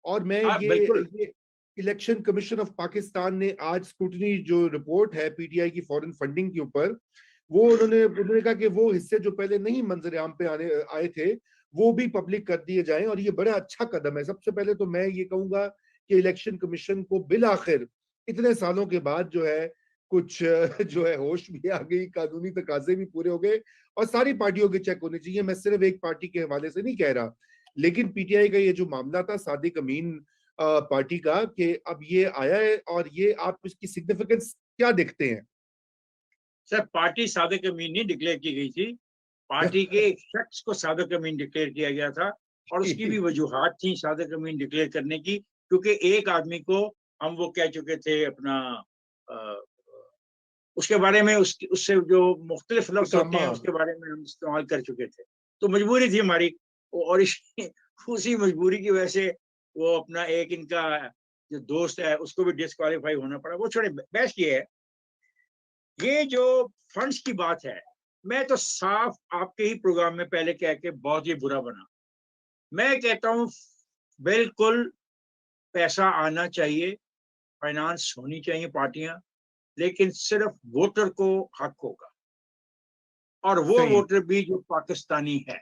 और मैं हाँ बिल्कुल। ये इलेक्शन कमीशन ऑफ पाकिस्तान ने आज स्क्रूटनी जो रिपोर्ट है पीटीआई की फॉरेन फंडिंग के ऊपर, वो उन्होंने कहा कि वो हिस्से जो पहले नहीं मंजर आम पे आने आए थे वो भी पब्लिक कर दिए जाएं, और ये बड़ा अच्छा कदम है। सबसे पहले तो मैं ये कहूंगा कि इलेक्शन कमीशन को बिल आखिर इतने सालों के बाद जो है कुछ जो है होश भी आ गई, कानूनी तकाजे भी पूरे हो गए, और सारी पार्टियों के चेक होने चाहिए। मैं सिर्फ एक पार्टी के हवाले से नहीं कह रहा, लेकिन पीटीआई का ये जो मामला था सादिक अमीन पार्टी का, कि अब ये आया है, और ये आप इसकी सिग्निफिकेंस क्या देखते हैं? सर पार्टी सादिक अमीन नहीं डिक्लेयर की गई थी, पार्टी के एक शख्स को सादिक अमीन डिक्लेयर किया गया था, और उसकी भी वजूहात थी सादिक अमीन डिक्लेयर करने की, क्योंकि एक आदमी को हम वो कह चुके थे अपना अ, उसके बारे में उससे जो मुख्तलिफ लफ्ज होते हैं उसके बारे में हम इस्तेमाल कर चुके थे, तो मजबूरी थी हमारी। और उसी मजबूरी की वजह से वो अपना एक इनका जो दोस्त है उसको भी डिस्क्वालीफाई होना पड़ा। वो छोड़े, बहस ये है, ये जो फंड्स की बात है, मैं तो साफ आपके ही प्रोग्राम में पहले कह के बहुत ही बुरा बना। मैं कहता हूं बिल्कुल पैसा आना चाहिए, फाइनेंस होनी चाहिए पार्टियां, लेकिन सिर्फ वोटर को हक होगा, और वो सही, वोटर भी जो पाकिस्तानी है,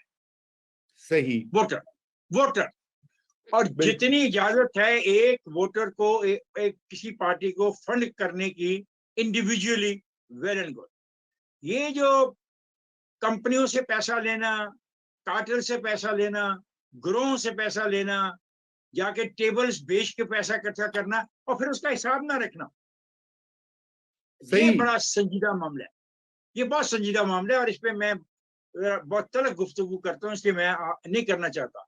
सही, वोटर वोटर। और बिल्कुल जितनी इजाजत है एक वोटर को एक किसी पार्टी को फंड करने की इंडिविजुअली, वेल एंड गुड। ये जो कंपनियों से पैसा लेना, कार्टेल से पैसा लेना, ग्रोह से पैसा लेना, जाके टेबल्स बेच के पैसा इकट्ठा करना और फिर उसका हिसाब ना रखना, ये सही। बड़ा संजीदा मामला है। ये बहुत संजीदा मामला है, और इस पे मैं बहुत तलख गुफ्तगू करता हूँ, इसलिए मैं नहीं करना चाहता।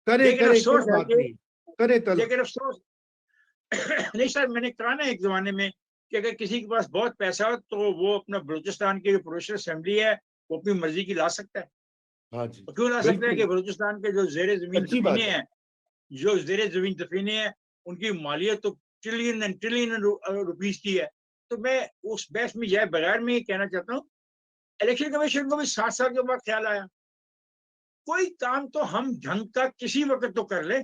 करे लेकिन करे कोई अफसोस है बात कि नहीं, करे तलब। लेकिन अफसोस नहीं सर, मैंने कहा ना एक जमाने में कि अगर किसी के पास बहुत पैसा हो तो वो अपना बलूचिस्तान की जो प्रोविंशियल असेंबली है वो अपनी मर्जी की ला सकता है। हाँ जी, और क्यों ला सकता है कि बिल्कुल बलूचिस्तान के जो जेर जमीन अच्छी बात दफीने है। हैं, जो जेर जमीन दफीने हैं, उनकी मालियत तो ट्रिलियन एंड ट्रिलियन रुपीज की है। तो मैं उस बहस में जाए बगैर में ये कहना चाहता हूँ, इलेक्शन कमीशन को भी 7 साल के बाद ख्याल आया, कोई काम तो हम ढंग का किसी वक्त तो कर ले।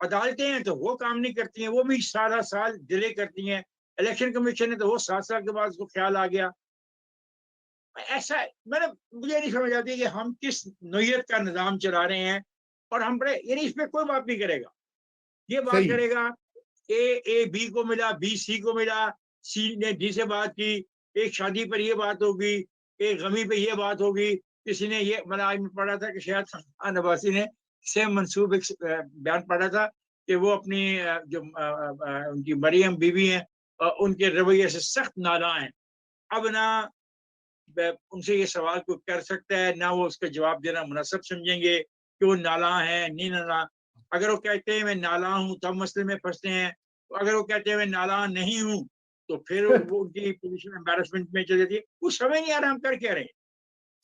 अदालतें हैं तो वो काम नहीं करती हैं, वो भी सारा साल डिले करती हैं। इलेक्शन कमीशन है तो वो 7 साल के बाद उसको ख्याल आ गया। ऐसा मैंने मुझे नहीं समझ आती कि हम किस नोयत का निजाम चला रहे हैं। और हम बड़े यानी इस पे कोई बात नहीं करेगा, ये बात सही, करेगा ए बी को मिला, बी सी को मिला, सी ने डी से बात की, एक शादी पर ये बात होगी, एक गमी पे ये बात होगी, किसी ने ये मैंने आज में पढ़ा था कि शायद खान अब्बासी ने सेम मंसूब एक बयान पढ़ा था कि वो अपनी जो उनकी मरियम बीवी हैं उनके रवैये से सख्त नाराज हैं। अब ना उनसे ये सवाल कोई कर सकता है ना, वो उसका जवाब देना मुनासिब समझेंगे कि वो नाला है नहीं नाला। अगर वो कहते हैं मैं नाला हूं तब मसले में फंसते हैं, अगर वो कहते हैं मैं नाला नहीं हूं तो फिर वो उनकी पोजीशन एम्बैरेसमेंट में चली जाती है। वो समझ नहीं आ रहा हम कर क्या रहे हैं।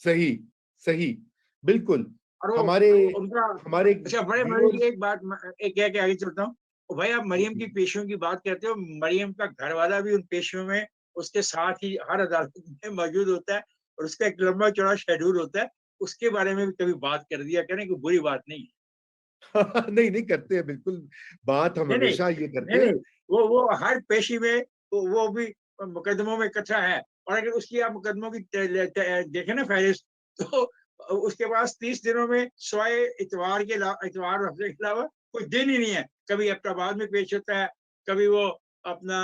सही, सही, बिल्कुल। और वो हमारे उनका हमारे अच्छा बड़े मजे की व्यूअर्स। एक बात एक कह के आगे चलता हूँ। तो भाई आप मरियम की पेशियों की बात करते हो, मरियम का घर वाला भी उन पेशियों में उसके साथ ही हर अदालत में मौजूद होता है, और उसका एक लंबा चौड़ा शेड्यूल होता है। उसके बारे में भी कभी बात कर दिया करें, कोई बुरी बात नहीं है। नहीं, नहीं करते हैं, बिल्कुल बात हम नहीं नहीं हमेशा ये नहीं करते नहीं, हैं। वो हर पेशी में वो भी मुकदमों में इकट्ठा है। और अगर उसकी आप मुकदमों की देखें ना फहरिस्त, तो उसके पास 30 दिनों में स्वाय इतवार के इतवार और हफ्ते के अलावा कोई दिन ही नहीं है। कभी एबटाबाद में पेश होता है, कभी वो अपना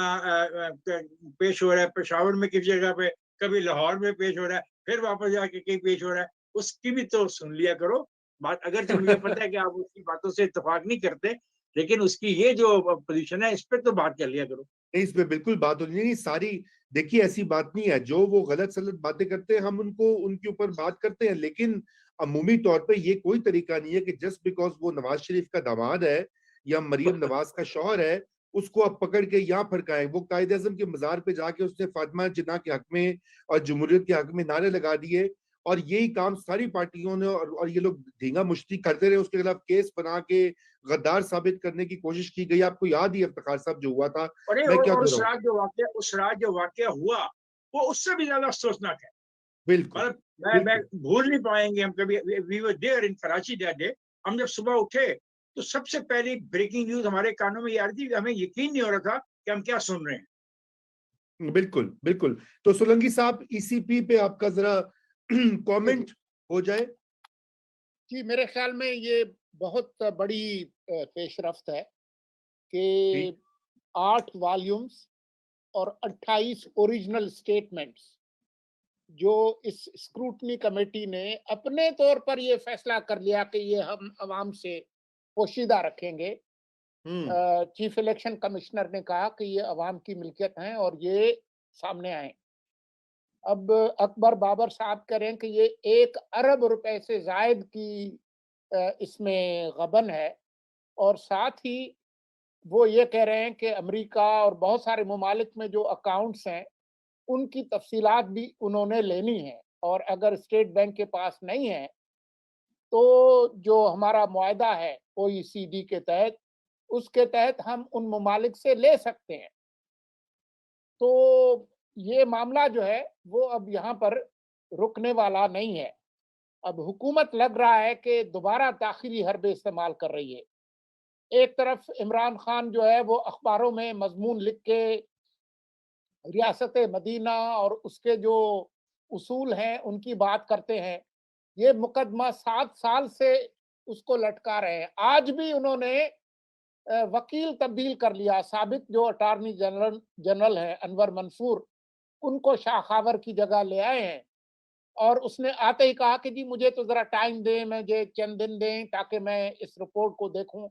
पेश हो रहा है पेशावर में किसी जगह पे, कभी लाहौर में पेश हो रहा है, फिर वापस जाके कहीं पेश हो रहा है। उसकी भी तो सुन लिया करो बात। अगर मुझे पता है कि आप उसकी बातों से इतफाक नहीं करते, लेकिन उसकी ये जो पोजीशन है इस पर तो बात कर लिया करो। नहीं, इसमें बिल्कुल बात होनी नहीं सारी। देखिए ऐसी बात नहीं है, जो वो गलत सलत बातें करते हैं हम उनको उनके ऊपर बात करते हैं, लेकिन अमूमी तौर पे ये कोई तरीका नहीं है कि जस्ट बिकॉज वो नवाज शरीफ का दामाद है या मरियम नवाज का शौहर है, उसको आप पकड़ के यहाँ फड़काएं। वो कायदे आजम के मजार पे जाके उसने फातिमा जिन्ना के हक में और जमहूरियत के हक में नारे लगा दिए, और यही काम सारी पार्टियों ने, और ये लोग धींगा मुश्ती करते रहे, उसके खिलाफ केस बना के गद्दार साबित करने की कोशिश की गई। आपको याद ही है इफ्तिखार साहब जो हुआ था। मैं क्या और कह रहा हूँ, उस रात जो वाक्य हुआ वो उससे भी ज्यादा अफसोसनाक है। बिल्कुल, मतलब मैं बिल्कुल, भूल नहीं पाएंगे हम कभी। We were there in Karachi that day. हम जब सुबह उठे तो सबसे पहली ब्रेकिंग न्यूज हमारे कानों में ये आ रही थी, हमें यकीन नहीं हो रहा था कि हम क्या सुन रहे हैं। बिल्कुल बिल्कुल। तो सोलंकी साहब, ईसीपी पे आपका जरा कमेंट हो जाए। जी, मेरे ख्याल में ये बहुत बड़ी पेशरफ्त है जी कि 8 वॉल्यूम्स और 28 ओरिजिनल स्टेटमेंट्स जो इस स्क्रूटनी कमेटी ने अपने तौर पर ये फैसला कर लिया कि ये हम अवाम से पोशीदा रखेंगे। हम्म चीफ इलेक्शन कमिश्नर ने कहा कि ये अवाम की मिल्कियत हैं और ये सामने आए। अब अकबर बाबर साहब कह रहे हैं कि ये 1 अरब रुपए से जायद की इसमें गबन है, और साथ ही वो ये कह रहे हैं कि अमेरिका और बहुत सारे ममालिक में जो अकाउंट्स हैं, उनकी तफसीलात भी उन्होंने लेनी है, और अगर स्टेट बैंक के पास नहीं है, तो जो हमारा मुआहदा है ओईसीडी के तहत, उसके तहत हम उन ममालिक से ले सकते हैं। तो ये मामला जो है, वो अब यहाँ पर रुकने वाला नहीं है। अब हुकूमत लग रहा है कि दोबारा दाखिली हरबे इस्तेमाल कर रही है। एक तरफ इमरान खान जो है, वो अखबारों में मजमून लिख के रियासत मदीना और उसके जो उसूल हैं, उनकी बात करते हैं। ये मुकदमा 7 साल से उसको लटका रहे हैं। आज भी उन्होंने वकील तब्दील कर लिया। साबिक जो अटॉर्नी जनरल जनरल हैं अनवर मंसूर, उनको शाखावर की जगह ले आए हैं, और उसने आते ही कहा कि जी मुझे तो जरा टाइम दें, मुझे चंद दिन दें ताकि मैं इस रिपोर्ट को देखूं।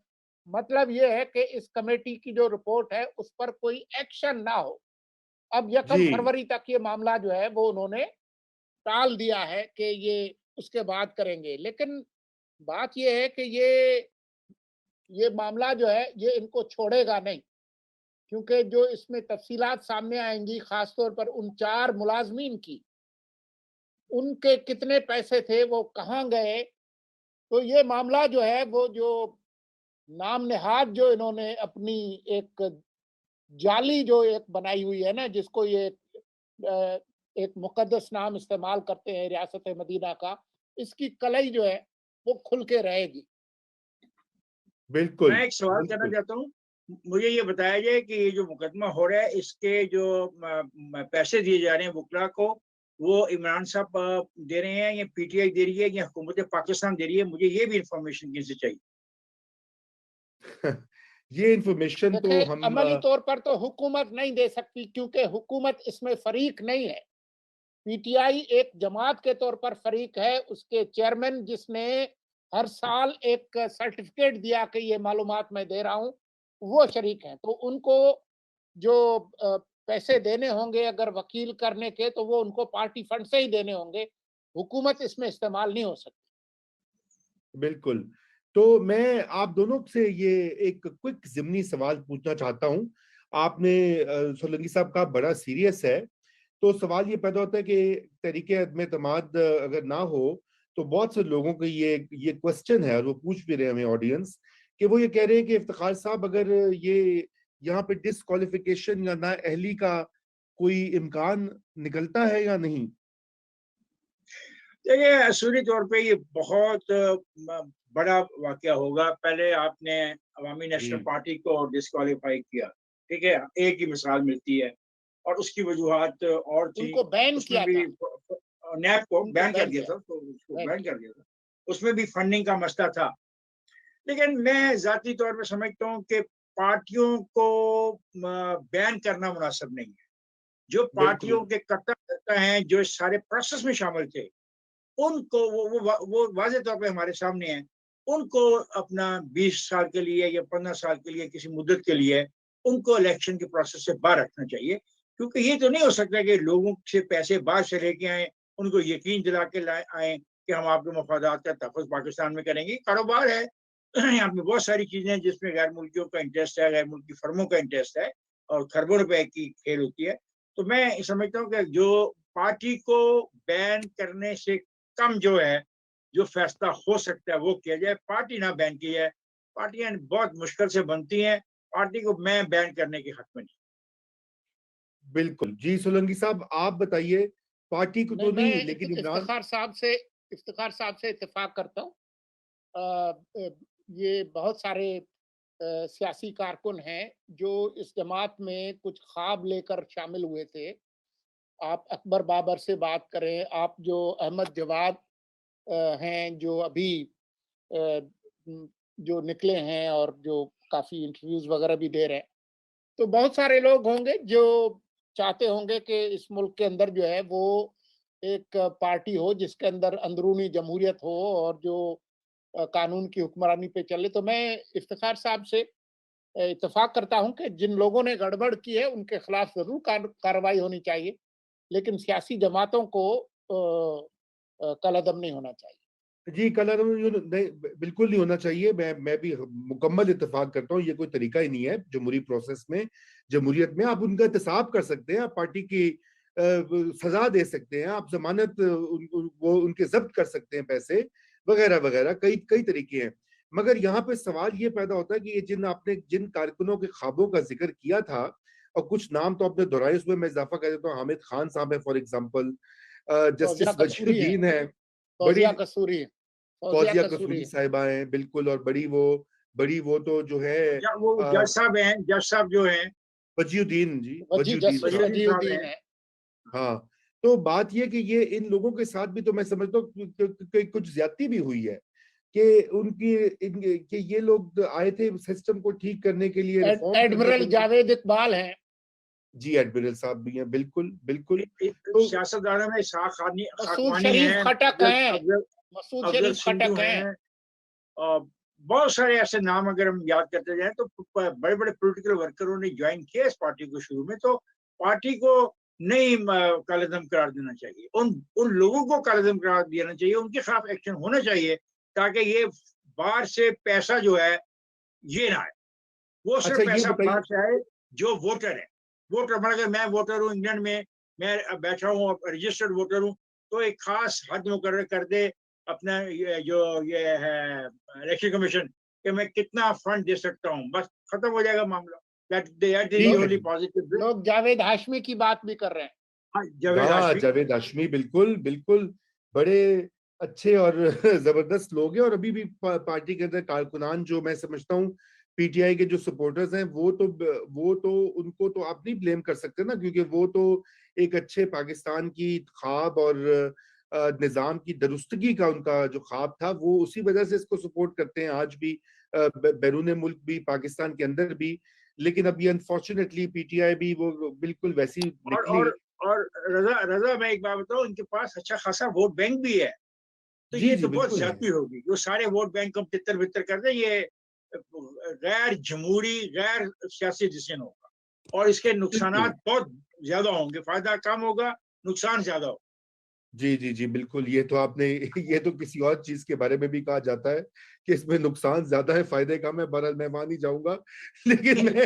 मतलब ये है कि इस कमेटी की जो रिपोर्ट है, उस पर कोई एक्शन ना हो। अब 1 जी फरवरी तक ये मामला जो है, वो उन्होंने टाल दिया है कि ये उसके बाद करेंगे। लेकिन बात ये है कि ये मामला जो है, ये इनको छोड़ेगा नहीं, क्योंकि जो इसमें तफसीलात सामने आएंगी, खास तौर पर उन 4 मुलाजमीन की, उनके कितने पैसे थे, वो कहाँ गए। तो ये मामला जो है, वो जो नाम नेहाद जो इन्होंने अपनी एक जाली जो एक बनाई हुई है ना, जिसको ये अ, एक मुकद्दस नाम इस्तेमाल करते हैं रियासत मदीना का, इसकी कलई जो है, वो खुल के रहेगी। बिल्कुल मैं एक सवाल करना बिल्कुल। चाहता हूँ, मुझे ये बताया जाए कि ये जो मुकदमा हो रहा है, इसके जो पैसे दिए जा रहे हैं वकला को, वो इमरान साहब दे रहे हैं या पीटीआई दे रही है या हुकूमत पाकिस्तान दे रही है? मुझे ये भी इंफॉर्मेशन किसी चाहिए। ये इंफॉर्मेशन तो देखिए, हम अमली तौर पर तो हुकूमत नहीं दे सकती, क्योंकि हुकूमत इसमें फरीक नहीं है। पीटीआई एक जमात के तौर पर फरीक है। उसके चेयरमैन, जिसने हर साल एक सर्टिफिकेट दिया कि ये मालूमात मैं दे रहा हूं, वो शरीक हैं। तो उनको जो पैसे देने होंगे अगर वकील करने के, तो वो उनको पार्टी फंड से ही देने होंगे। हुकूमत इसमें इस्तेमाल नहीं हो सकती। बिल्कुल। तो मैं आप दोनों से ये एक क्विक ज़िमनी सवाल पूछना चाहता हूं। आपने सोलंकी साहब का बड़ा सीरियस है, तो सवाल ये पैदा होता है कि तहरीक अदम एतमाद अगर ना हो, तो बहुत से लोगों को ये क्वेश्चन है, और वो पूछ भी रहे हैं हमें ऑडियंस, कि वो ये कह रहे हैं कि इफ्तिखार साहब, अगर ये यहाँ पे डिस्क्वालिफिकेशन या नाअहली का कोई इम्कान निकलता है या नहीं? देखिए, असूली तौर पे ये बहुत बड़ा वाकया होगा। पहले आपने अवामी नेशनल जी पार्टी को डिस्क्वालीफाई किया, ठीक है? एक ही मिसाल मिलती है, और उसकी वजूहात और थी। उनको बैन उसमें किया भी था। नैब को उनको बैन कर बैन दिया किया था, तो उसको बैन बैन किया कर दिया था। उसमें भी फंडिंग का मसला था। लेकिन मैं ज़ाती तौर पे समझता हूँ कि पार्टियों को बैन करना मुनासिब नहीं है। जो बिल्कुल पार्टियों के कर्ता-धर्ता हैं, जो इस सारे प्रोसेस में शामिल थे, उनको वो वाज़ेह तौर पे हमारे सामने है। उनको अपना 20 साल के लिए या 15 साल के लिए, किसी मुद्दत के लिए, उनको इलेक्शन के प्रोसेस से बाहर रखना चाहिए। क्योंकि ये तो नहीं हो सकता कि लोगों से पैसे बाहर से लेके आएँ, उनको यकीन दिला के लाए आएँ कि हम आपके मफादात का तहफ़्फ़ुज़ पाकिस्तान में करेंगे। कारोबार है, यहाँ पे बहुत सारी चीज़ें हैं जिसमें गैर मुल्कियों का इंटरेस्ट है, गैर मुल्की फर्मों का इंटरेस्ट है, और खरबों रुपए की खेल होती है। तो मैं समझता हूँ कि जो पार्टी को बैन करने से कम जो है, जो फैसला हो सकता है वो किया जाए। पार्टी ना बैन की जाए। पार्टियां बहुत मुश्किल से बनती हैं। पार्टी को मैं बैन करने के हक में नहीं। बिल्कुल। जी सोलंकी साहब, आप बताइए। पार्टी को नहीं, तो मैं नहीं, लेकिन इमरान। इफ्तिखार साहब से इत्तेफाक करता हूँ। ये बहुत सारे सियासी कारकुन हैं जो इस जमात में कुछ ख्वाब लेकर शामिल हुए थे। आप अकबर बाबर से बात करें, आप जो अहमद जवाद हैं जो अभी अ, जो निकले हैं और जो काफ़ी इंटरव्यूज़ वगैरह भी दे रहे हैं। तो बहुत सारे लोग होंगे जो चाहते होंगे कि इस मुल्क के अंदर जो है वो एक पार्टी हो जिसके अंदर अंदरूनी जमहूरियत हो और जो कानून की हुक्मरानी पे चले। तो मैं इफ्तिखार साहब से इत्तेफाक करता हूँ कि जिन लोगों ने गड़बड़ की है उनके खिलाफ ज़रूर कार्रवाई होनी चाहिए, लेकिन सियासी जमातों को कलअदम नहीं होना चाहिए। जी, कलर नहीं, बिल्कुल नहीं होना चाहिए। मैं भी मुकम्मल इत्तेफाक करता हूँ। ये कोई तरीका ही नहीं है जमहूरी प्रोसेस में, जमहूरियत में। आप उनका एहतसाब कर सकते हैं, आप पार्टी की सजा दे सकते हैं, आप जमानत वो उनके जब्त कर सकते हैं पैसे वगैरह वगैरह, कई कई तरीके हैं। मगर यहाँ पे सवाल ये पैदा होता है कि ये जिन कारकुनों के ख्वाबों का जिक्र किया था, और कुछ नाम तो आपने दोहराए, उसमें मैं इजाफा कर देता हूँ। हामिद खान साहब है फॉर एग्जाम्पल, फौजिया जस्टिस कसूरी हैं, वजीरुद्दीन है, बड़ी फौजिया कसूरी, फौजिया फौजिया कसूरी कसूरी हैं। साहिबा हैं, बिल्कुल। और बड़ी वो तो जो है वो अ, जज साहब हैं, जज साहब जो हैं, वजीउद्दीन जी, जस्टिस वजीउद्दीन साहब। वजीरुद्दीन साहब वजीउद्दीन हैं। है। हाँ, तो बात ये कि ये इन लोगों के साथ भी तो मैं समझता हूँ कि कुछ ज्यादती भी हुई है, कि कि ये लोग आए थे सिस्टम को ठीक करने के लिए, रिफॉर्म करने के एडमिरल लिए। जावेद इकबाल हैं। जी, एडमिरल साहब भी हैं, बिल्कुल बिल्कुल। तो सियासतदानों में इसहाक मसूद खाकवानी शरीफ हैं, खटक अफजल हैं, अफजल मसूद अफजल शरीफ सिंधु खटक हैं। हैं। और बहुत सारे ऐसे नाम अगर हम याद करते जाएं तो बड़े बड़े पॉलिटिकल वर्करों ने ज्वाइन किया इस पार्टी को शुरू में। तो पार्टी को नहीं कालेदम करार देना चाहिए, उन उन लोगों को कालेदम करार देना चाहिए, उनके खिलाफ एक्शन होना चाहिए, ताकि ये बाहर से पैसा जो है ये ना आए। वो अच्छा, सिर्फ ये पैसा बाहर बताइए। से आए जो वोटर है। वोटर मतलब अगर मैं वोटर हूँ इंग्लैंड में, मैं बैठा हूँ रजिस्टर्ड वोटर हूँ, तो एक खास हद मुकर्रर कर दे अपना ये है इलेक्शन कमीशन, कि मैं कितना फंड दे सकता हूँ, बस खत्म हो जाएगा मामला। दैट इज ठीक है ओनली जी। पॉजिटिव। लोग जावेद हाशमी की बात भी कर रहे हैं। हाँ, जावेद हाँ, हाशमी। जावेद हाशमी, बिल्कुल बिल्कुल। बड़े अच्छे और जबरदस्त लोग हैं। और अभी भी पार्टी के अंदर कारकुनान, जो मैं समझता हूँ पीटीआई के जो सपोर्टर्स हैं, वो तो उनको तो आप नहीं ब्लेम कर सकते ना, क्योंकि वो तो एक अच्छे पाकिस्तान की ख्वाब और निजाम की दुरुस्तगी का उनका जो ख्वाब था, वो उसी वजह से इसको सपोर्ट करते हैं आज भी, बैरून मुल्क भी, पाकिस्तान के अंदर भी। लेकिन अभी अनफॉर्चुनेटली पीटीआई भी वो बिल्कुल वैसी और निकली। और रजा रजा मैं एक बात बताऊं, इनके पास अच्छा खासा वोट बैंक भी है। तो जी ये जी, तो बहुत बिल्कुल ज्यादती है। होगी, जो सारे वोट बैंक हम तितर बितर कर दें। ये गैर जमहूरी, गैर सियासी डिसीजन होगा, और इसके बिल्कुल। नुकसानात बहुत ज्यादा होंगे। फायदा कम होगा, नुकसान ज्यादा होगा। जी जी जी, बिल्कुल। ये तो आपने ये तो किसी और चीज के बारे में भी कहा जाता है कि इसमें नुकसान ज्यादा है, फायदे कम है। बहरहाल मैं मान ही जाऊंगा, लेकिन नहीं, मैं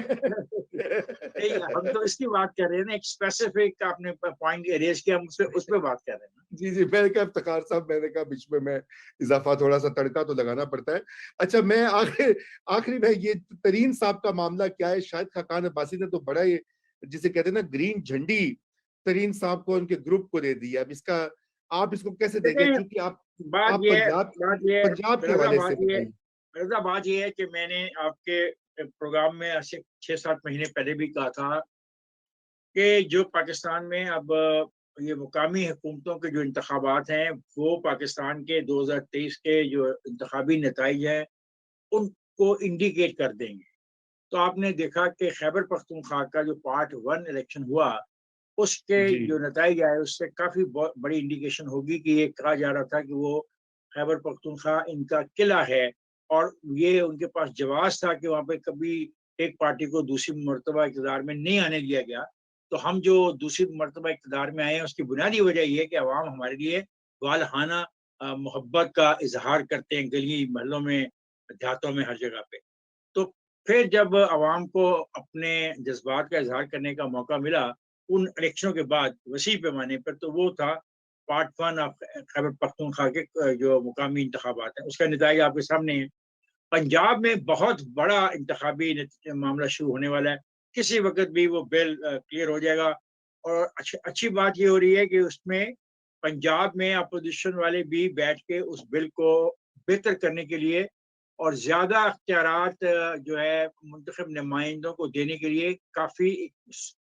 नहीं, हम तो इसकी बात कर रहे हैं ना, एक स्पेसिफिक आपने पॉइंट रेज किया, हम उस पर बात कर रहे हैं। जी जी, मैंने कहा इफ्तिखार साहब, मैंने कहा बीच में मैं इजाफा, थोड़ा सा तड़का तो लगाना पड़ता है। अच्छा, मैं आखिरी में, ये तरीन साहब का मामला क्या है? शायद खाकान अब्बासी ने तो बड़ा ये, जिसे कहते हैं ना, ग्रीन झंडी तरीन साहब को, उनके ग्रुप को दे दी है। अब इसका आप इसको कैसे देखें, देखें, चूंकि बात आप ये है, पंजाब बात ये है, पंजाब के रजा हवाले से बात ये है, बताइए। रजा बात ये है कि मैंने आपके प्रोग्राम में ऐसे 6-7 महीने पहले भी कहा था कि जो पाकिस्तान में अब ये मुकामी हुकूमतों के जो इंतखाबात हैं, वो पाकिस्तान के 2023 के जो इंतखाबी नताइज हैं उनको इंडिकेट कर देंगे। तो आपने देखा कि खैबर पख्तूनख्वा का जो पार्ट 1 इलेक्शन हुआ, उसके जी जो नताइज आए उससे काफ़ी बड़ी इंडिकेशन होगी कि ये कहा जा रहा था कि वो खैबर पख्तूनख्वा इनका किला है, और ये उनके पास जवाब था कि वहाँ पे कभी एक पार्टी को दूसरी मरतबा इक़्तिदार में नहीं आने दिया गया। तो हम जो दूसरी मरतबा इक़्तिदार में आए हैं, उसकी बुनियादी वजह ये है कि अवाम हमारे लिए वालहाना मोहब्बत का इजहार करते हैं, गली मोहल्लों में, देहातों में, हर जगह पे। तो फिर जब अवाम को अपने जज्बात का इजहार करने का मौका मिला उन इलेक्शनों के बाद वसी पैमाने पर, तो वो था पार्ट 1 ऑफ खैबर पख्तूनख्वा के जो मुकामी इंतखाबात हैं, उसका नतीजा आपके सामने है। पंजाब में बहुत बड़ा इंतखाबी मामला शुरू होने वाला है, किसी वक्त भी वो बिल क्लियर हो जाएगा। और अच्छी बात ये हो रही है कि उसमें पंजाब में अपोजिशन वाले भी बैठ के उस बिल को बेहतर करने के लिए और ज्यादा अख्तियारात जो है मुंतखब नुमाइंदों को देने के लिए काफी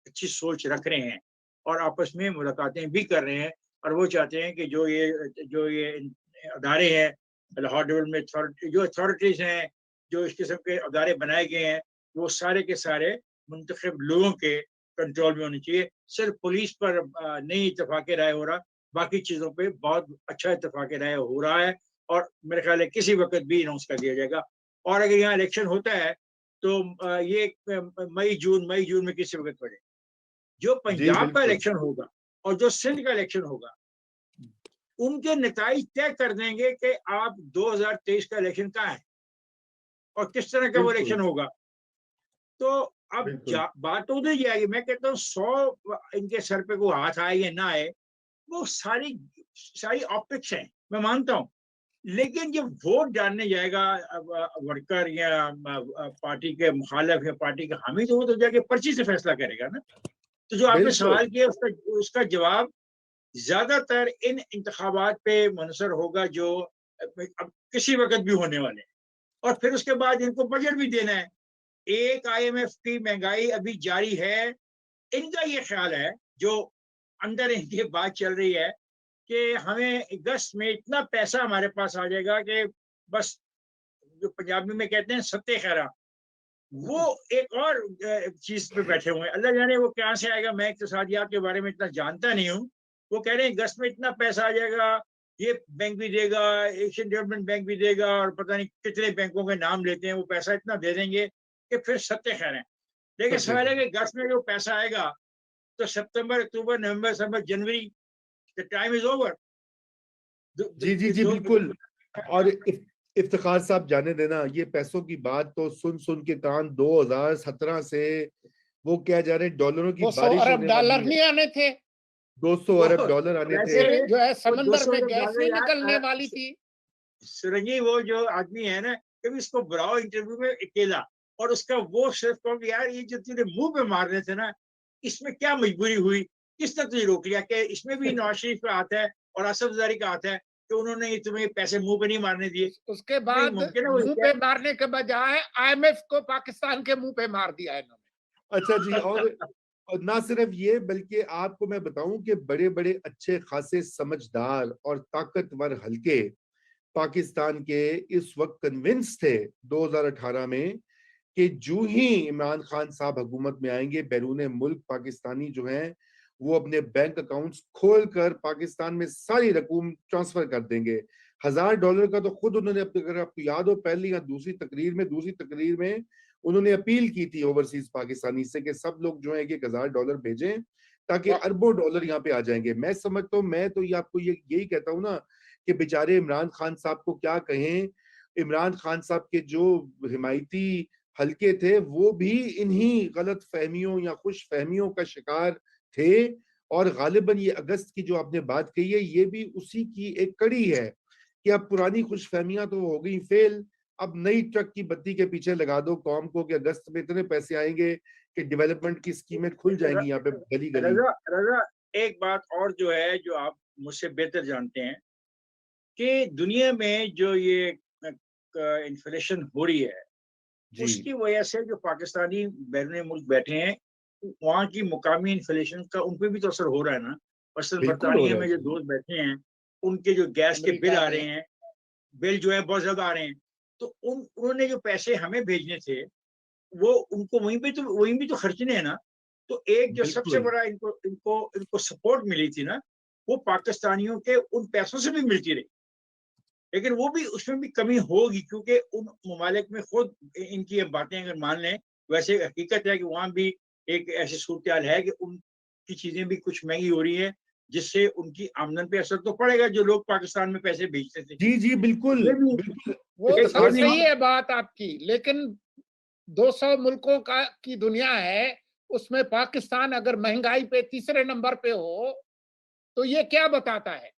अच्छी सोच रख रहे हैं और आपस में मुलाकातें भी कर रहे हैं। और वो चाहते हैं कि जो ये अदारे हैं लाहौर डेवलपमेंट जो अथॉरिटीज हैं, जो इस किस्म के अदारे बनाए गए हैं, वो सारे के सारे मुंतखब लोगों के कंट्रोल में होने चाहिए। सिर्फ पुलिस पर नहीं इत्तेफाक राय हो रहा, बाकी चीजों पे बहुत अच्छा इत्तेफाक राय हो रहा है और मेरे ख्याल है किसी वक्त भी अनाउंस कर दिया जाएगा। और अगर यहाँ इलेक्शन होता है तो ये मई जून में किसी वक्त पड़े। जो जी पंजाब का बिल्कुल इलेक्शन होगा और जो सिंध का इलेक्शन होगा, उनके नताइज तय कर देंगे कि आप 2023 का इलेक्शन कहाँ है और किस तरह का वो बिल्कुल इलेक्शन होगा। तो अब बिल्कुल बात तो उधर जाएगी। मैं कहता हूँ 100 इनके सर पे को हाथ आए या ना आए, वो सारी ऑप्टिक्स हैं, मैं मानता हूँ। लेकिन जब वोट डालने जाएगा वर्कर या पार्टी के मुखालिफ या पार्टी के हामी, तो वो तो जाके पर्ची से फैसला करेगा ना। तो जो आपने बिल्कुल सवाल किया उसका जवाब ज्यादातर इन इंतखाबात पे मुनसर होगा जो अब किसी वक्त भी होने वाले हैं। और फिर उसके बाद इनको बजट भी देना है। एक IMF की महंगाई अभी जारी है। इनका ये ख्याल है, जो अंदर इनकी बात चल रही है, कि हमें अगस्त में इतना पैसा हमारे पास आ जाएगा कि बस, जो पंजाबी में कहते हैं सत्ते खैरा, वो एक और चीज पे बैठे हुए हैं। अल्लाह जाने वो कहाँ से आएगा। मैं इक्तिसादियात के बारे में इतना जानता नहीं हूँ। वो कह रहे हैं अगस्त में इतना पैसा आ जाएगा, ये बैंक भी देगा, एशियन डेवलपमेंट बैंक भी देगा, और पता नहीं कितने बैंकों के नाम लेते हैं, वो पैसा इतना दे देंगे कि फिर सत्ते खैर हैं। लेकिन सत्य सवाल है है। कि अगस्त में जो पैसा आएगा तो सितंबर, अक्टूबर, नवंबर, दिसंबर, जनवरी, द टाइम इज ओवर। जी जी जी बिल्कुल। और इफ्तिखार साहब जाने देना, ये पैसों की बात तो सुन सुन के कान 2017 से वो क्या जा रहे, डॉलरों की 200 बारिश अरब होने डॉलर वाली है। नहीं आने थे। 200 अरब डॉलर आने थे। वैसे जो है वो समंदर 200 में अरब गैस डॉलर नहीं निकलने यार, वाली थी। सुरंगी वो जो आदमी है ना, कभी इसको बुलाओ इंटरव्यू में अकेला, और उसका वो सिर्फ कहो कि यार ये जो तूने मुंह पे मारने थे ना, इसमें क्या मजबूरी हुई, किसने तुझे रोक लिया? कि इसमें भी नवाज शरीफ का हाथ है और असद जरदारी का हाथ है कि उन्होंने तुम्हें पैसे मुंह पे नहीं मारने दिए। उसके नहीं बाद मुमकिन है वो मुंह पे मारने के बजाय IMF को पाकिस्तान के मुंह पे मार दिया इन्होंने। अच्छा जी। और ना सिर्फ ये, बल्कि आपको मैं बताऊं कि बड़े बड़े अच्छे खासे समझदार और ताकतवर हलके पाकिस्तान के इस वक्त कन्विंस थे 2018 में कि जो ही इमरान खान साहब हुकूमत में आएंगे, बैरून मुल्क पाकिस्तानी जो हैं वो अपने बैंक अकाउंट्स खोल कर पाकिस्तान में सारी रकूम ट्रांसफर कर देंगे। $1000 का तो खुद उन्होंने, अगर आपको याद हो, पहली या दूसरी तकरीर में उन्होंने अपील की थी ओवरसीज पाकिस्तानी से कि सब लोग जो है कि $1000 भेजें ताकि अरबों डॉलर यहाँ पे आ जाएंगे। मैं समझता हूँ, मैं तो ये आपको यही कहता हूँ ना कि बेचारे इमरान खान साहब को क्या कहें। इमरान खान साहब के जो हिमायती हल्के थे वो भी इन्हीं गलत फहमियों या खुश फहमियों का शिकार थे। और गालिबन ये अगस्त की जो आपने बात कही है, ये भी उसी की एक कड़ी है कि अब पुरानी खुश फहमियां तो हो गई फेल। अब नई ट्रक की बत्ती के पीछे लगा दो कौम को कि अगस्त में इतने पैसे आएंगे कि डेवलपमेंट की स्कीमें खुल जाएंगी यहाँ पे गली गली। रजा रजा एक बात और जो है, जो आप मुझसे बेहतर जानते हैं, कि दुनिया में जो ये इन्फ्लेशन हो रही है, जी उसकी वजह से जो पाकिस्तानी बैरून मुल्क बैठे हैं, वहाँ की मुकामी इन्फ्लेशन का उन पर भी तो असर हो रहा है ना। मसलन बिल्कुल हो बरतानिया रहा है में जो जी। दोस्त बैठे हैं, उनके जो गैस के बिल अमेरिका आ में रहे हैं, बिल जो है बहुत ज्यादा आ रहे हैं। तो उन्होंने जो पैसे हमें भेजने थे, वो उनको वहीं भी तो खर्चने हैं ना। तो एक जो सबसे बिल्कुल बड़ा इनको इनको इनको सपोर्ट मिली थी ना, वो पाकिस्तानियों के उन पैसों से भी मिलती रही। लेकिन वो भी, उसमें भी कमी होगी, क्योंकि उन ममालिक में खुद इनकी बातें अगर मान लें, वैसे हकीकत है कि वहाँ भी एक ऐसी सूरत है कि उनकी चीजें भी कुछ महंगी हो रही है, जिससे उनकी आमदन पे असर तो पड़ेगा, जो लोग पाकिस्तान में पैसे भेजते थे। जी जी बिल्कुल ये भी बिल्कुल। वो ये इफ्तिखार सब भी सही साहब, है बात आपकी, लेकिन 200 मुल्कों का की दुनिया है, उसमें पाकिस्तान अगर महंगाई पे तीसरे नंबर पे हो तो ये क्या बताता है?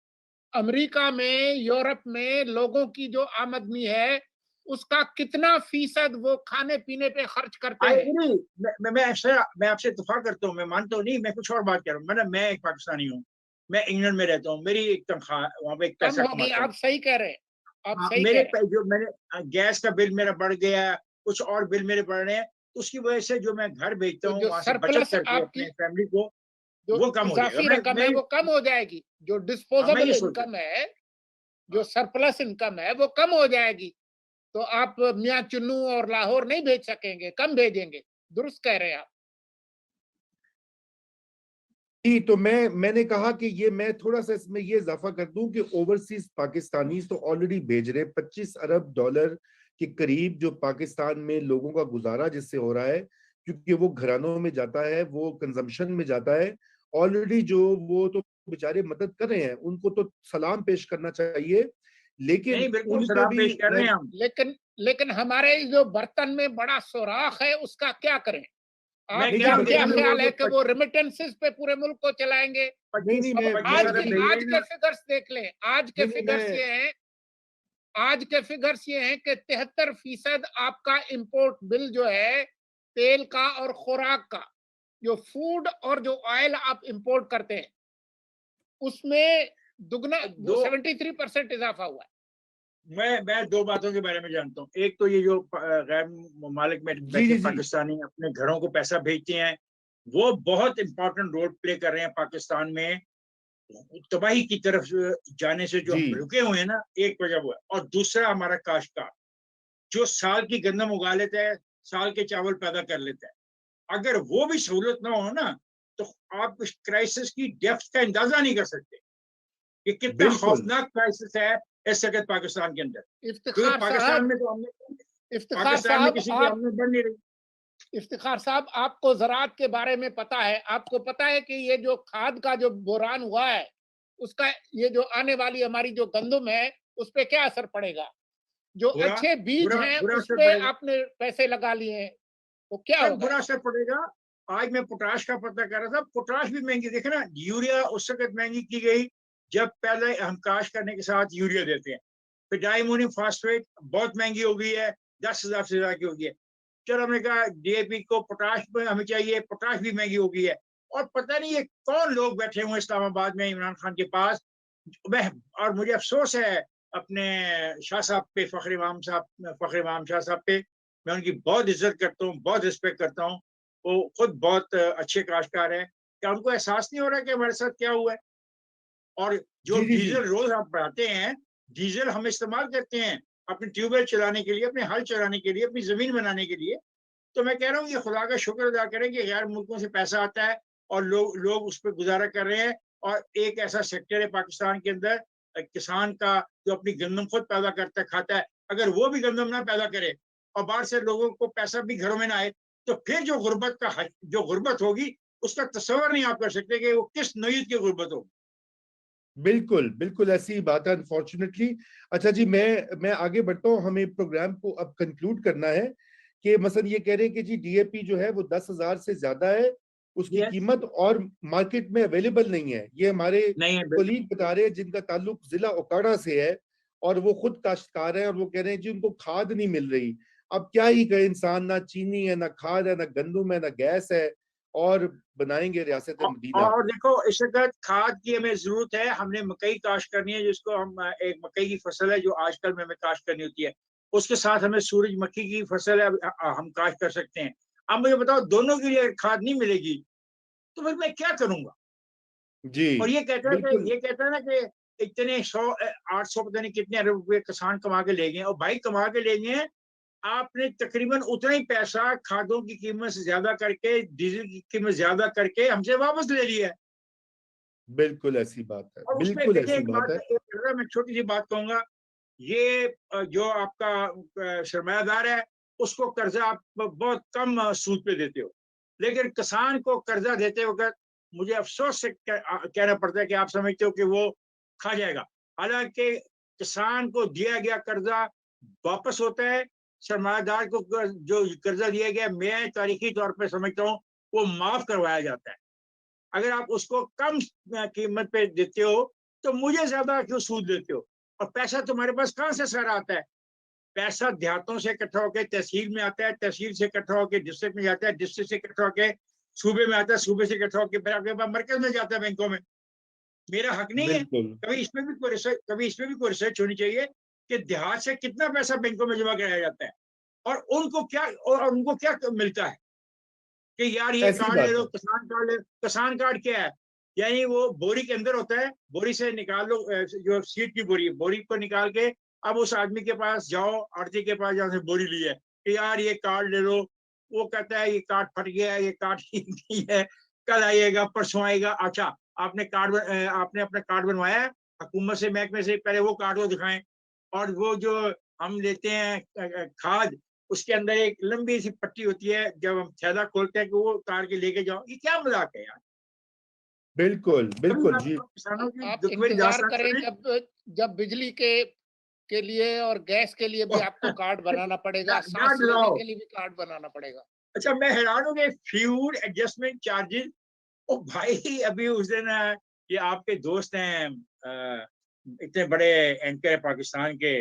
अमेरिका में, यूरोप में लोगों की जो आमदनी है उसका कितना फीसद वो खाने पीने पे खर्च करते आई हैं? एग्री। मैं आपसे इत्तेफाक करता हूँ, मैं मानता हूँ, नहीं मैं कुछ और बात कर रहा हूँ। मैं एक पाकिस्तानी हूँ, मैं इंग्लैंड में रहता हूँ, मेरी एक तनख्वाह वहाँ पे एक कम पैसा होगी, कमाता हूँ। आप सही कह रहे हैं। आप हाँ, सही मेरे कह रहे हैं। जो मैंने गैस का बिल मेरा बढ़ गया, कुछ और बिल मेरे बढ़ रहे हैं, तो उसकी वजह से जो मैं घर भेजता तो हूँ जो वहां से बचत सरप्लस करके आपकी, अपने फैमिली को, जो वो कम हो जाएगा। इजाफी रकम है वो कम हो जाएगी। जो मैं डिस्पोजेबल ये सोच इनकम है, जो हाँ, सरप्लस इनकम है वो कम हो जाएगी। तो आप मियाँ चुन्नू और लाहौर नहीं भेज सकेंगे, कम भेजेंगे। दुरुस्त कह रहे हैं आप। जी, तो मैंने कहा कि ये मैं थोड़ा सा इसमें ये इजाफा कर दूं कि ओवरसीज पाकिस्तानी तो ऑलरेडी भेज रहे, $25 अरब के करीब जो पाकिस्तान में लोगों का गुजारा जिससे हो रहा है, क्योंकि वो घरानों में जाता है, वो कंजम्पशन में जाता है ऑलरेडी। जो वो तो बेचारे मदद कर रहे हैं, उनको तो सलाम पेश करना चाहिए, लेकिन नहीं बिल्कुल उन पे सलाम भी पेश कर रहे हैं हम। लेकिन लेकिन हमारे जो बर्तन में बड़ा सुराख है उसका क्या करें? मैं नहीं कह जी, आपका रहा हूँ क्या देखिए, बर्तन में ख्याल है जो कि वो रेमिटेंसेस पे पूरे मुल्क को चलाएंगे? नहीं पच्चीस नहीं, अब मैं पच्चीस आज अभी अरब के भेजे आज हैं के ना। फिगर्स देख लें। नहीं नहीं मैं आज के फिगर्स ये हैं कि 73% आपका इंपोर्ट बिल जो है तेल का और खुराक का, जो फूड और जो ऑयल आप इंपोर्ट करते हैं उसमें दुगना दो 73% इजाफा हुआ है। मैं दो बातों के बारे में जानता हूँ। एक तो ये जो गैर ममालिक में जी बैठे जी जी पाकिस्तानी अपने घरों को पैसा भेजते हैं, वो बहुत इंपॉर्टेंट रोल प्ले कर रहे हैं पाकिस्तान में तबाही की तरफ जाने से। जो जी हम रुके हुए हैं ना, एक वजह वो है। और दूसरा हमारा काश्तकार जो साल की गंदम उगा लेता है, साल के चावल पैदा कर लेता है। अगर वो भी सहूलत ना हो ना, तो आप इस क्राइसिस की डेप्थ का अंदाजा नहीं कर सकते कि कितना बिल्कुल खौफनाक क्राइसिस है इस वक्त पाकिस्तान के अंदर। क्योंकि इफ्तिखार पाकिस्तान साहब, में तो हमने इफ्तिखार पाकिस्तान में साहब किसी की आप आमदनी बढ़ नहीं रही। इफ्तिखार साहब आपको ज़राअत के बारे में पता है? आपको पता है कि ये जो खाद का जो बुहरान हुआ है, उसका ये जो आने वाली हमारी जो गंदम है, उस पे क्या असर पड़ेगा? जो बुरा अच्छे बीज बुरा हैं, बुरा उस असर पे पड़ेगा आपने पैसे लगा लिए हैं, तो क्या सर, होगा बुरा इसका? असर पड़ेगा। आज मैं पोटाश का पता कर रहा था, पोटाश भी महंगी। देखे ना, यूरिया उस वक्त महंगी की गई जब पहले हम काश करने के साथ यूरिया देते हैं। फिर डाइमोनियम फास्फेट बहुत महंगी हो गई है, 10,000 से ज्यादा की हो गई है। चलो हमने कहा डीएपी को पोटाश में हमें चाहिए, पोटाश भी महंगी हो गई है। और पता नहीं ये कौन लोग बैठे हुए इस्लामाबाद में इमरान खान के पास। मैं और मुझे अफसोस है अपने शाह साहब पे, फखर इमाम शाह साहब पे। मैं उनकी बहुत इज्जत करता हूँ, बहुत रिस्पेक्ट करता हूँ। वो खुद बहुत अच्छे काश्तकार है। क्या उनको एहसास नहीं हो रहा कि हमारे साथ क्या हुआ है? और जो जी जी जी डीजल रोज आप बढ़ाते हैं, डीजल हम इस्तेमाल करते हैं अपने ट्यूबवेल चलाने के लिए, अपने हल चलाने के लिए, अपनी जमीन बनाने के लिए। तो मैं कह रहा हूँ ये खुदा का शुक्र अदा करें कि गैर मुल्कों से पैसा आता है और लोग उस पर गुजारा कर रहे हैं। और एक ऐसा सेक्टर है पाकिस्तान के अंदर किसान का, जो अपनी गंदम खुद पैदा करता है, खाता है। अगर वो भी गंदम ना पैदा करे और बाहर से लोगों को पैसा भी घरों में ना आए, तो फिर जो गुर्बत होगी, उसका तस्वर नहीं आप कर सकते कि वो किस नौयत की गुर्बत होगी। बिल्कुल बिल्कुल ऐसी ही बात है अनफॉर्चुनेटली। अच्छा जी, मैं आगे बढ़ता हूँ, हमें प्रोग्राम को अब कंक्लूड करना है। कि मसलन ये कह रहे हैं कि जी डीएपी जो है वो 10,000 से ज्यादा है, उसकी यस, कीमत और मार्केट में अवेलेबल नहीं है। ये हमारे नहीं है कोलीग बता रहे हैं जिनका ताल्लुक जिला ओकाड़ा से है, और वो खुद काश्तकार हैं, और वो कह रहे हैं जी उनको खाद नहीं मिल रही। अब क्या ही कहे इंसान, ना चीनी है, ना खाद है, ना गंदम है, ना गैस है, और बनाएंगे रियासत मदीना। और देखो, इस वक्त खाद की हमें जरूरत है। हमने मकई काश्त करनी है, जिसको हम एक मकई की फसल है जो आजकल में हमें काश्त करनी होती है। उसके साथ हमें सूरजमुखी की फसल है, हम काश्त कर सकते हैं। अब मुझे बताओ, दोनों के लिए खाद नहीं मिलेगी तो फिर मैं क्या करूंगा? जी और बिल्कुल। ये कहता है ना कि इतने 800 पता नहीं कितने अरब रुपए किसान कमा के ले गए। और भाई कमा के ले गए, आपने तकरीबन उतना ही पैसा खादों की कीमत से ज्यादा करके, डीजल की कीमत ज्यादा करके हमसे वापस ले लिया है। बिल्कुल ऐसी बात है, और उसमें बिल्कुल देखिए ऐसी एक बात बात, है। मैं छोटी सी बात कहूंगा। ये जो आपका सरमायादार है, उसको कर्जा आप बहुत कम सूद पे देते हो। लेकिन किसान को कर्जा देते वक्त मुझे अफसोस से कहना पड़ता है कि आप समझते हो कि वो खा जाएगा। हालांकि किसान को दिया गया कर्जा वापस होता है। सरमायादार को जो कर्जा दिया गया, मैं तारीखी तौर पर समझता हूँ वो माफ करवाया जाता है। अगर आप उसको कम कीमत पे देते हो, तो मुझे ज्यादा क्यों सूद देते हो? और पैसा तुम्हारे पास कहां से सारा आता है? पैसा देहातों से इकट्ठा होकर तहसील में आता है, तहसील से इकट्ठा होकर डिस्ट्रिक्ट में जाता है, डिस्ट्रिक्ट से इकट्ठा होकर सूबे में आता है, सूबे से इकट्ठा होकर फिर आपके पास मरकज में जाता है, बैंकों में। मेरा हक नहीं है? बिल्कुल कभी इसमें भी कोई रिसर्च होनी चाहिए कि देहात से कितना पैसा बैंकों में जमा कराया जाता है और उनको क्या मिलता है कि यार ये ऐसी कार्ड ले बात लो, है। किसान कार्ड क्या है? यानी वो बोरी के अंदर होता है, बोरी से निकाल लो, जो सीट की बोरी को निकाल के अब उस आदमी के पास जाओ, आड़ती के पास जहाँ से बोरी ली है कि यार ये कार्ड ले लो। वो कहता है ये कार्ड फट गया है, ये कार्ड ठीक नहीं है, कल आइएगा, परसों आएगा। अच्छा, आपने अपना कार्ड बनवाया है हुकूमत से, महकमे से, पहले वो कार्ड को दिखाएं। और वो जो हम लेते हैं खाद, उसके अंदर एक लंबी सी पट्टी होती है, जब हम थैला खोलते हैं कि वो उतार के लेके जाओ। ये क्या मजाक है यार? बिल्कुल कभी बिल्कुल आप जी। किसानों की आप दुख भरी इंतजार दास्तान करें सुने? जब जब बिजली के लिए और गैस के लिए भी आपको कार्ड बनाना पड़ेगा, ना सांस लेने डराओ। के लिए भी कार्ड बनाना पड़ेगा। अच्छा, मैं हैरान हो गया, फ्यूल एडजस्टमेंट चार्जेस। ओ भाई, अभी उस दिन ये आपके दोस्त हैं, इतने बड़े एंकर है पाकिस्तान के,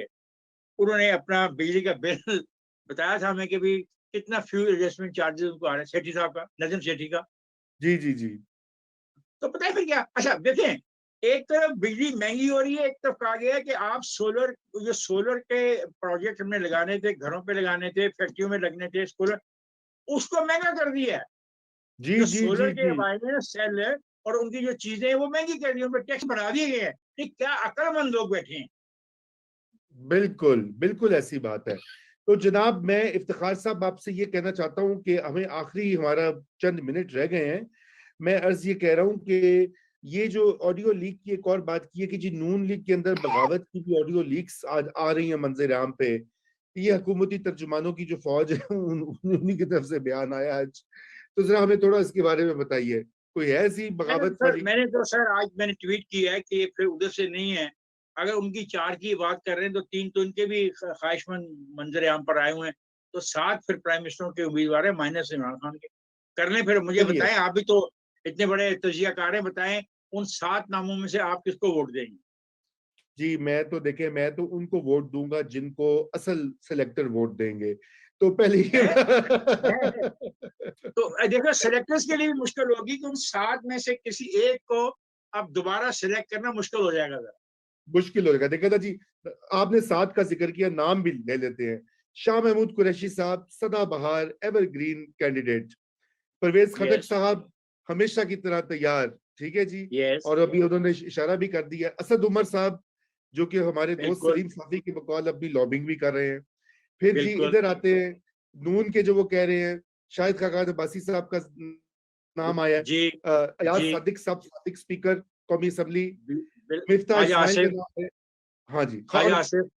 उन्होंने अपना बिजली का बिल बताया था हमें कि भी कितना फ्यूल एडजस्टमेंट चार्जेस उनको आ रहे हैं, सेठी साहब का, नजम सेठी का। जी जी जी। तो पता है फिर क्या? अच्छा देखें, एक तरफ बिजली महंगी हो रही है, एक तरफ कहा गया है कि आप सोलर के प्रोजेक्ट हमने लगाने थे, घरों पे लगाने थे, फैक्ट्रियों में लगने थे सोलर, उसको महंगा कर दिया है। जी जो जी जी सोलर के जी। वायरलेस ना सेल है और उनकी जो चीजें हैं वो महंगी कर दी, उन पर टैक्स बढ़ा दिए गए हैं। ये क्या अक्लमंद लोग बैठे हैं? बिल्कुल बिल्कुल ऐसी बात है। तो जनाब, मैं इफ्तिखार साहब आपसे ये कहना चाहता हूं कि हमें आखिरी हमारा चंद मिनट रह गए हैं। मैं अर्ज ये कह रहा हूं कि ये जो ऑडियो लीक की एक और बात की है कि जी नून लीग के अंदर बगावत की भी ऑडियो लीक्स आज आ रही हैं मंजर आम पे। ये हुकूमती तर्जुमानों की जो फौज है उन्हीं की तरफ से बयान आया आज। तो जरा हमें थोड़ा इसके बारे में बताइए, कोई है ऐसी बगावत वाली? आज मैंने ट्वीट किया है कि ये फिर उधर से नहीं है। अगर उनकी 4 की बात कर रहे हैं तो 3 तो इनके भी ख्वाहिशमंद मंजर आम पर आए हुए हैं। तो 7 फिर प्राइम मिनिस्टर के उम्मीदवार है, माइनस इमरान खान के। कर लें फिर, मुझे चलिए बताएं, आप भी तो इतने बड़े तजियाकार हैं, बताएं उन 7 नामों में से आप किसको वोट देंगे? जी, मैं तो देखे, मैं तो उनको वोट दूंगा जिनको असल सिलेक्टर वोट देंगे। तो पहले है, है। तो देखो, सिलेक्टर्स के लिए भी मुश्किल होगी कि उन 7 में से किसी एक को अब दोबारा सिलेक्ट करना मुश्किल हो जाएगा जरा। मुश्किल हो जाएगा। देखा था जी, आपने 7 का जिक्र किया, नाम भी ले लेते हैं। शाह महमूद कुरैशी साहब, सदाबहार एवरग्रीन कैंडिडेट। परवेज खटक यस, साहब, हमेशा की तरह तैयार, ठीक है जी। यस, और अभी उन्होंने इशारा भी कर दिया। असद उमर साहब, जो कि हमारे दोस्त बिल्कुल, सलीम साफी के बकौल अपनी लॉबिंग भी कर रहे हैं। फिर जी बिल्कुल। इधर आते हैं नून के, जो वो कह रहे हैं, शाहिद खाकान अब्बासी साहब का नाम आया है। जी, अयाज जी, सादिक साहब, सादिक स्पीकर कौमी assembly. Bill, bill, Miftah Khawaja Ismail का आसिफ, नाम है। हाँ जी, और ख्वाजा आसिफ,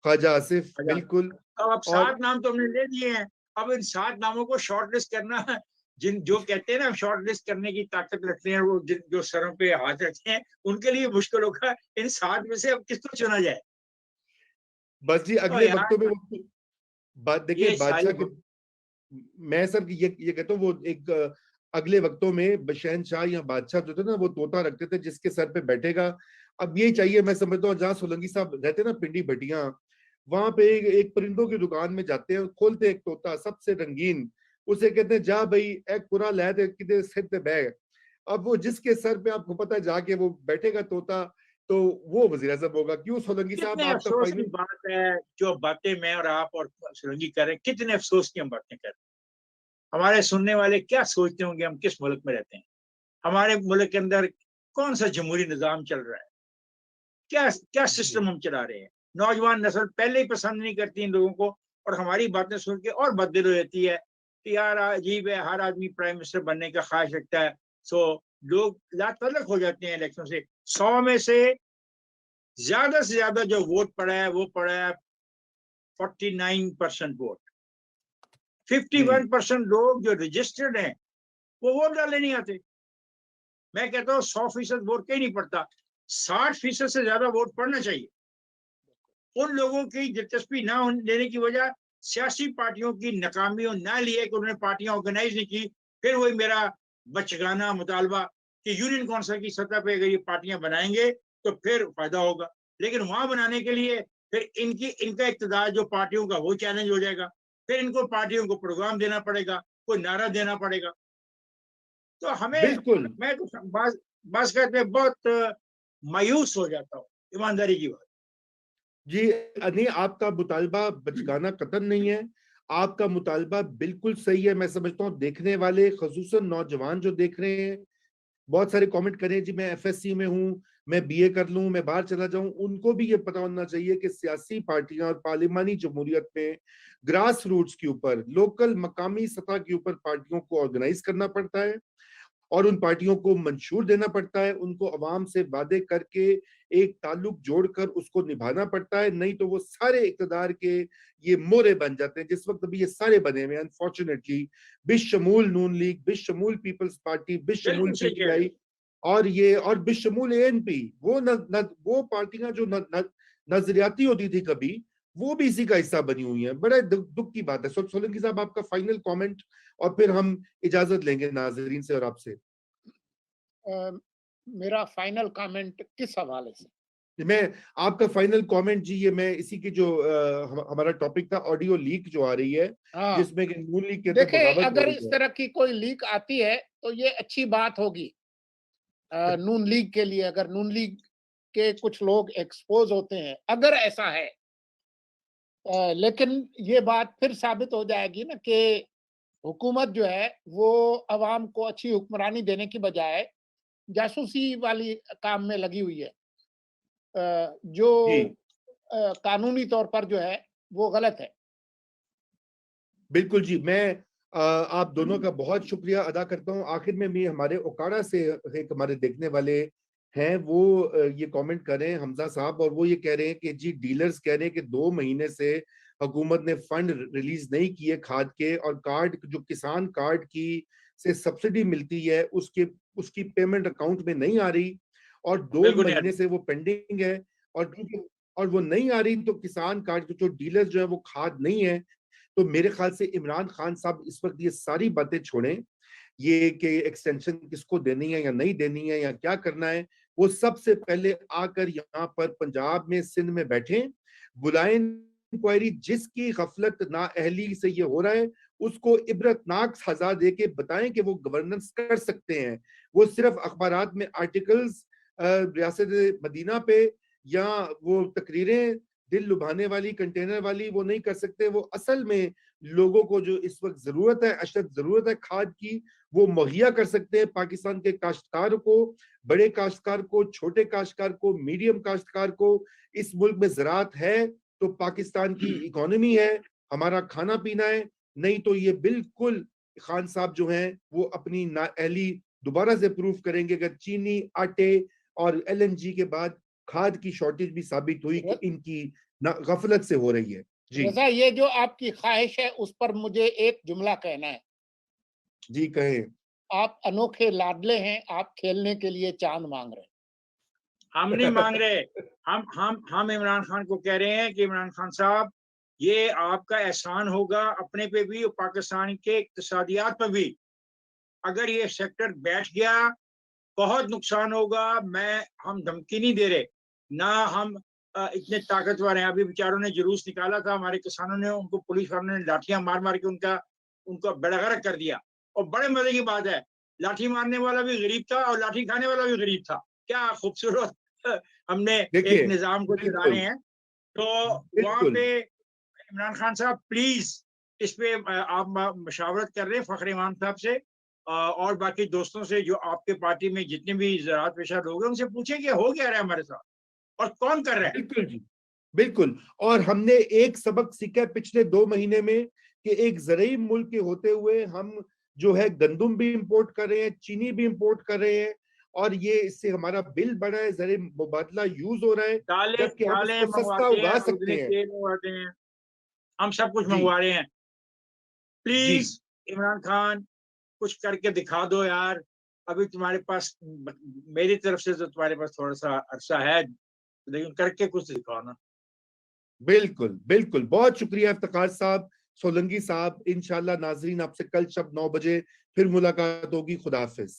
ख्वाजा आसिफ, ख्वाजा। बिल्कुल। तो अब और 7 नाम तो हमने ले दिए हैं। अब इन 7 नामों को शॉर्ट लिस्ट करना, जिन जो कहते हैं ना शॉर्ट लिस्ट करने की ताकत रखते हैं, वो जो सरों पे हाथ रखते हैं, उनके लिए मुश्किल होगा। इन 7 में से अब किसको चुना जाए? बस जी तो अगले यार, वक्तों में वो बात देखिए ये सारी बादशाह के। मैं सर ये कहता हूँ, वो एक अगले वक्तों में शहनशाह या बादशाह जो थे ना, वो तोता रखते थे जिसके सर पे बैठेगा। अब यही चाहिए, मैं समझता हूँ। जहाँ सोलंकी साहब रहते ना, पिंडी भटिया, वहां पे एक परिंदों की दुकान में जाते हैं, खोलते एक तोता सबसे रंगीन, उसे कहते हैं जा भाई एक पूरा लै दे किधे सिर पे बैग। अब वो जिसके सर पे आपको पता है जाके वो बैठेगा तोता, तो वो वजीर आजम होगा। क्यों सोलंकी साहब, कितने आपका अफसोस की फाइनल? बात है, जो बातें मैं और आप और सुरंगी कर रहे हैं, कितने अफसोस की हम बातें कर रहे हैं। हमारे सुनने वाले क्या सोचते होंगे हम किस मुल्क में रहते हैं? हमारे मुल्क के अंदर कौन सा जमहूरी निजाम चल रहा है? क्या क्या सिस्टम हम चला रहे हैं? नौजवान नस्ल पहले ही पसंद नहीं करती इन लोगों को, और हमारी बातें सुन के और बददिल हो जाती है कि यार अजीब है, हर आदमी प्राइम मिनिस्टर बनने का ख्वाहिश रखता है। सो लोग लातल्लुक हो जाते हैं इलेक्शन से। 100 में से ज्यादा जो वोट पड़ा है वो पड़ा है 49% वोट। जी 51% लोग जो रजिस्टर्ड हैं वो वोट डालने नहीं आते। मैं कहता हूँ 100% वोट कहीं नहीं पड़ता, 60% से ज्यादा वोट पड़ना चाहिए। उन लोगों की दिलचस्पी ना लेने की वजह सियासी पार्टियों की नाकामी और ना लिए कि उन्होंने पार्टियां ऑर्गेनाइज नहीं की। फिर वही मेरा बचगाना मुतालबा कि यूनियन काउंसिल की सतह पर अगर ये पार्टियां बनाएंगे तो फिर फायदा होगा, लेकिन वहां बनाने के लिए फिर इनका इक़्तिदार जो पार्टियों का वो चैलेंज हो जाएगा। फिर इनको पार्टियों को प्रोग्राम देना पड़ेगा, कोई नारा देना पड़ेगा। तो हमें, बिल्कुल। मैं तो बस कहते बहुत मायूस हो जाता हूँ, ईमानदारी की बात। जी नहीं, आपका मुतालबा बचगाना कतन नहीं है, आपका मुतालबा बिल्कुल सही है। मैं समझता हूँ देखने वाले खसूसन नौजवान जो देख रहे हैं, बहुत सारे कमेंट करें जी मैं एफएससी में हूं, मैं बीए कर लूं, मैं बाहर चला जाऊं, उनको भी ये पता होना चाहिए कि सियासी पार्टियां और पार्लिमानी जमहूरियत में ग्रास रूट्स के ऊपर, लोकल मकामी सतह के ऊपर पार्टियों को ऑर्गेनाइज करना पड़ता है और उन पार्टियों को मंशूर देना पड़ता है, उनको अवाम से वादे करके एक ताल्लुक जोड़कर उसको निभाना पड़ता है, नहीं तो वो सारे इक़्तिदार के ये मोरे बन जाते हैं। जिस वक्त अभी ये सारे बने हुए हैं अनफॉर्चुनेटली, बिशमूल नून लीग, बिशमूल पीपल्स पार्टी, बिशमूल बिल्कुल सही कह रहे पीटीआई हो। और ये और बिशमूल एएनपी, वो वो पार्टियां जो नजरियाती होती थी कभी, वो भी इसी का हिस्सा बनी हुई हैं। बड़ा दुख की बात है। सोलंकी साहब, आपका फाइनल कमेंट और फिर हम इजाजत लेंगे नाजरीन से और आपसे। मेरा फाइनल कमेंट किस हवाले से? मैं आपका फाइनल कमेंट जी, ये मैं इसी की जो हमारा टॉपिक था, ऑडियो लीक जो आ रही है हाँ, जिसमें कि नून लीग कहते हैं देखिए, बगावत हो अगर रही इस है। तरह की कोई लीक आती है तो ये अच्छी बात होगी नून लीग के लिए। अगर नून लीग के कुछ लोग एक्सपोज होते हैं, अगर ऐसा है, लेकिन ये बात फिर साबित हो जाएगी ना कि हुकूमत जो है वो अवाम को अच्छी हुक्मरानी देने की बजाय जासूसी वाली काम में लगी हुई है, जो जी कानूनी तौर पर जो है वो गलत है। बिल्कुल जी, मैं आप दोनों का बहुत शुक्रिया अदा करता हूँ। आखिर में मैं हमारे ओकाड़ा से एक हमारे देखने वाले हैं, वो ये कमेंट कर रहे हैं हमजा साहब, और वो ये कह रहे हैं कि जी डीलर्स कह रहे हैं कि 2 महीने से हुकूमत ने फंड रिलीज नहीं किए खाद के, और कार्ड जो किसान कार्ड की से सब्सिडी मिलती है उसके उसकी पेमेंट अकाउंट में नहीं आ रही, और 2 बिल्कुल नहीं आ महीने रही। से वो पेंडिंग है। और वो नहीं आ रही तो किसान कार्ड जो डीलर्स जो है वो खाद नहीं है। तो मेरे ख्याल से इमरान खान साहब इस वक्त ये सारी बातें छोड़ें, ये कि एक्सटेंशन किसको देनी है या नहीं देनी है या क्या करना है, वो सबसे पहले आकर यहाँ पर पंजाब में, सिंध में बैठे, बुलाएं इंक्वायरी। जिसकी गफलत नाअहली से ये हो रहा है उसको इबरतनाक सजा दे के बताएं कि वो गवर्नेंस कर सकते हैं। वो सिर्फ अखबारात में आर्टिकल्स, रियासत मदीना पे या वो तकरीरें दिल लुभाने वाली, कंटेनर वाली, वो नहीं कर सकते। वो असल में लोगों को जो इस वक्त जरूरत है, अशद जरूरत है खाद की, वो मुहैया कर सकते हैं पाकिस्तान के काश्तकार को, बड़े काश्तकार को, छोटे काश्तकार को, मीडियम काश्तकार को। इस मुल्क में ज़राअत है तो पाकिस्तान की इकोनॉमी है, हमारा खाना पीना है, नहीं तो ये बिल्कुल खान साहब जो हैं वो अपनी नाअहली दोबारा से प्रूफ करेंगे अगर चीनी, आटे और एलएनजी के बाद खाद की शॉर्टेज भी साबित हुई कि इनकी गफलत से हो रही है। जी रजा, ये जो आपकी ख्वाहिश है उस पर मुझे एक जुमला कहना है। जी कहें। आप अनोखे लाडले हैं, आप खेलने के लिए चांद मांग रहे हैं। हम नहीं मांग रहे। हम इमरान खान को कह रहे हैं कि इमरान खान साहब, ये आपका एहसान होगा अपने पे भी और पाकिस्तान के इक्तिसादियात पर भी। अगर ये सेक्टर बैठ गया बहुत नुकसान होगा। हम धमकी नहीं दे रहे ना, हम इतने ताकतवर हैं। अभी बेचारों ने जुलूस निकाला था, हमारे किसानों ने, उनको पुलिस वालों ने लाठियां मार मार के उनका बेड़गरक कर दिया। और बड़े मजे की बात है, लाठी मारने वाला भी गरीब था और लाठी खाने वाला भी गरीब था। क्या खूबसूरत हमने एक देखिए निजाम को चला रहे बिल्कुल हैं। तो वहां बिल्कुल पे इमरान खान साहब प्लीज इस पे आप मशावरत कर रहे हैं फखर इमाम साहब से और बाकी दोस्तों से, जो आपके पार्टी में जितने भी ज़राअत पेशा लोग हैं, उनसे पूछें कि हो क्या रहा है हमारे साथ और कौन कर रहा है। बिल्कुल जी बिल्कुल। और हमने एक सबक सीखा है पिछले 2 महीने में कि एक ज़रूरी मुल्क के होते हुए हम जो है गंदुम भी इंपोर्ट कर रहे हैं, चीनी भी इंपोर्ट कर रहे हैं, और ये इससे हमारा बिल बढ़ा है, ज़र मुबादला यूज हो रहा है, दालें जबकि हम दालें उसको सस्ता मंगवाते हैं, उगा सकते खुदने हैं। तेल मंगवाते हैं, हम सब कुछ जी मंगवा रहे हैं। जी प्लीज इमरान खान, कुछ करके दिखा दो यार। अभी तुम्हारे पास, मेरी तरफ से तो तुम्हारे पास थोड़ा सा अरसा है, लेकिन करके कुछ दिखाओ ना। बिल्कुल बिल्कुल। बहुत शुक्रिया इफ्तिखार साहब, सोलंकी साहब। इंशाल्लाह नाजरीन आपसे कल शब 9 बजे फिर मुलाकात होगी। खुदा हाफिज।